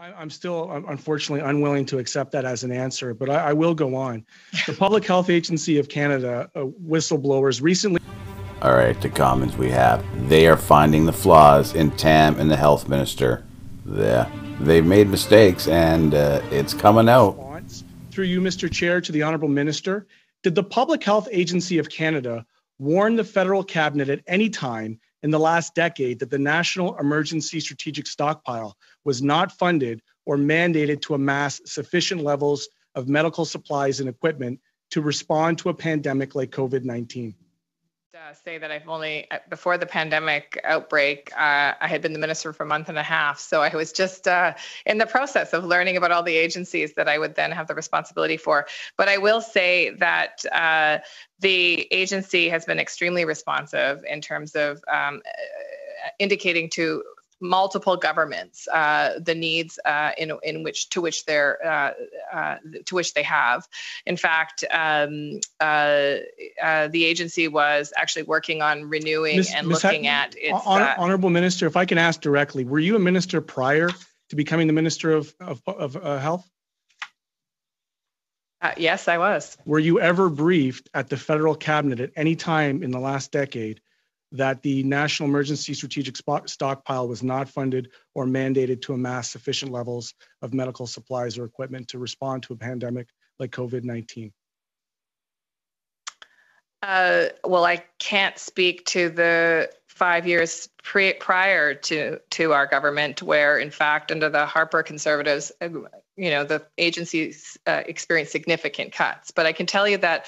I'm still, unfortunately, unwilling to accept that as an answer, but I will go on. The Public Health Agency of Canada, whistleblowers recently. All right, the comments we have. They are finding the flaws in Tam and the health minister. They've made mistakes, and it's coming out. Through you, Mr. Chair, to the Honourable Minister, did the Public Health Agency of Canada warn the federal cabinet at any time in the last decade that the National Emergency Strategic Stockpile was not funded or mandated to amass sufficient levels of medical supplies and equipment to respond to a pandemic like COVID-19? Say that I've only, before the pandemic outbreak, I had been the minister for a month and a half. So I was just in the process of learning about all the agencies that I would then have the responsibility for. But I will say that the agency has been extremely responsive in terms of indicating to multiple governments the needs in which they have. In fact, the agency was actually working on renewing looking at its. Honourable Minister, if I can ask directly, were you a minister prior to becoming the Minister of Health? Yes, I was. Were you ever briefed at the federal cabinet at any time in the last decade that the National Emergency Strategic Stockpile was not funded or mandated to amass sufficient levels of medical supplies or equipment to respond to a pandemic like COVID-19? Well, I can't speak to the 5 years prior to our government, where, in fact, under the Harper Conservatives, the agencies experienced significant cuts. But I can tell you that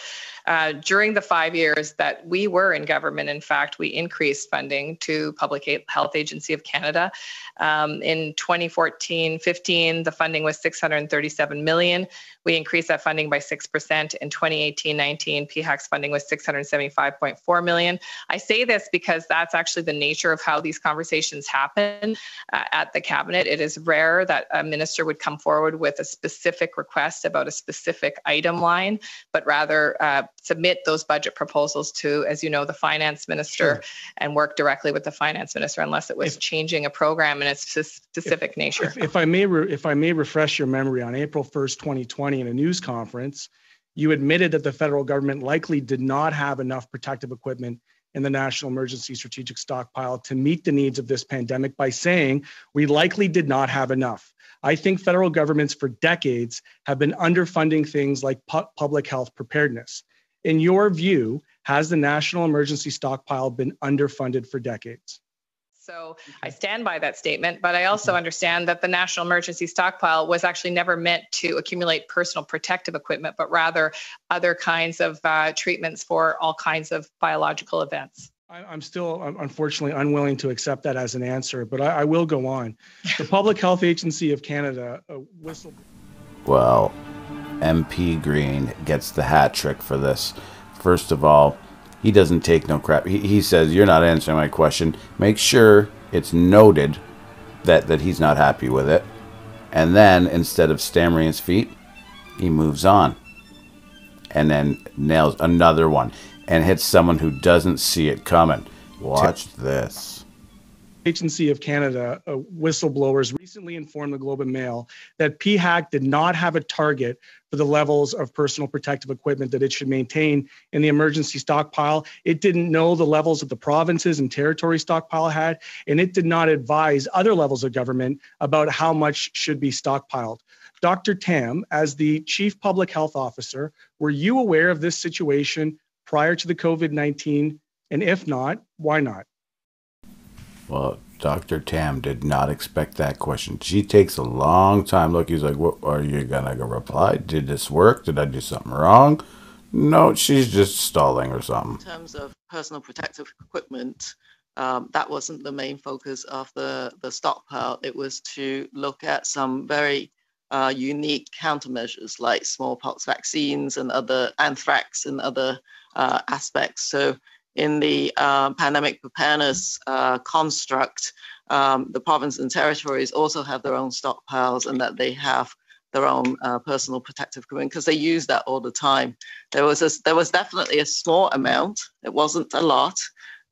during the 5 years that we were in government, in fact, we increased funding to Public Health Agency of Canada. In 2014-15, the funding was $637 million. We increased that funding by 6%. In 2018-19, PHAC's funding was $675.4 million. I say this because that's actually the nature of how these conversations happen at the cabinet. It is rare that a minister would come forward with a specific request about a specific item line, but rather submit those budget proposals to, as you know, the finance minister. Sure. And work directly with the finance minister unless it was changing a program in its specific nature. If I may refresh your memory, on April 1st, 2020, in a news conference, you admitted that the federal government likely did not have enough protective equipment in the National Emergency Strategic Stockpile to meet the needs of this pandemic by saying we likely did not have enough. I think federal governments for decades have been underfunding things like public health preparedness. In your view, has the National Emergency Stockpile been underfunded for decades? So I stand by that statement, but I also understand that the National Emergency Stockpile was actually never meant to accumulate personal protective equipment, but rather other kinds of treatments for all kinds of biological events. I'm still, unfortunately, unwilling to accept that as an answer, but I will go on. The Public Health Agency of Canada, Well, MP Green gets the hat trick for this. First of all, he doesn't take no crap. He says, you're not answering my question. Make sure it's noted that he's not happy with it. And then, instead of stammering his feet, he moves on. And then nails another one. And hits someone who doesn't see it coming. Watch this. Agency of Canada, whistleblowers recently informed the Globe and Mail that PHAC did not have a target for the levels of personal protective equipment that it should maintain in the emergency stockpile. It didn't know the levels that the provinces and territory stockpile had, and it did not advise other levels of government about how much should be stockpiled. Dr. Tam, as the Chief Public Health Officer, were you aware of this situation prior to the COVID-19? And if not, why not? Well, Dr. Tam did not expect that question. She takes a long time. Look, he's like, what are you going to reply? Did this work? Did I do something wrong? No, she's just stalling or something. In terms of personal protective equipment, that wasn't the main focus of the stockpile. It was to look at some very unique countermeasures like smallpox vaccines and other anthrax and other aspects. So in the pandemic preparedness construct, the provinces and territories also have their own stockpiles, and that they have their own personal protective equipment because they use that all the time. There was definitely a small amount. It wasn't a lot,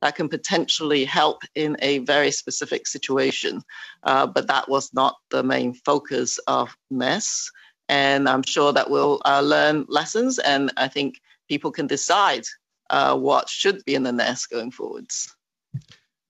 that can potentially help in a very specific situation. But that was not the main focus of NESS. And I'm sure that we'll learn lessons, and I think people can decide what should be in the NESS going forwards.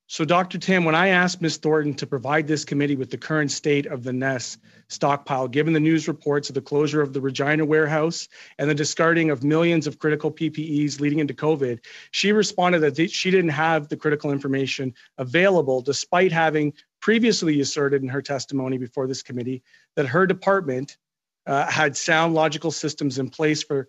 So, Dr. Tam, when I asked Ms. Thornton to provide this committee with the current state of the NESS stockpile, given the news reports of the closure of the Regina warehouse and the discarding of millions of critical PPEs leading into COVID, she responded that she didn't have the critical information available, despite having previously asserted in her testimony before this committee that her department had sound logical systems in place. For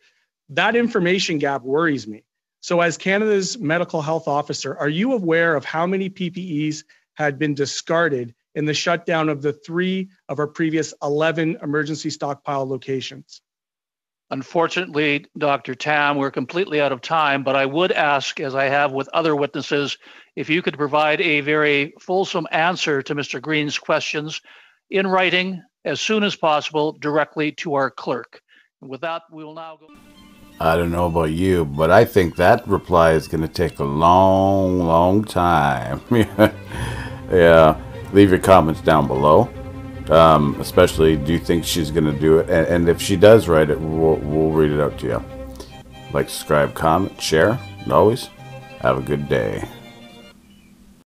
that information gap worries me. So as Canada's medical health officer, are you aware of how many PPEs had been discarded in the shutdown of the 3 of our previous 11 emergency stockpile locations? Unfortunately, Dr. Tam, we're completely out of time, but I would ask, as I have with other witnesses, if you could provide a very fulsome answer to Mr. Green's questions in writing as soon as possible directly to our clerk. And with that, we will now go. I don't know about you, but I think that reply is going to take a long, long time. Yeah. Leave your comments down below. Especially, do you think she's going to do it? And if she does write it, we'll read it out to you. Like, subscribe, comment, share. And always, have a good day.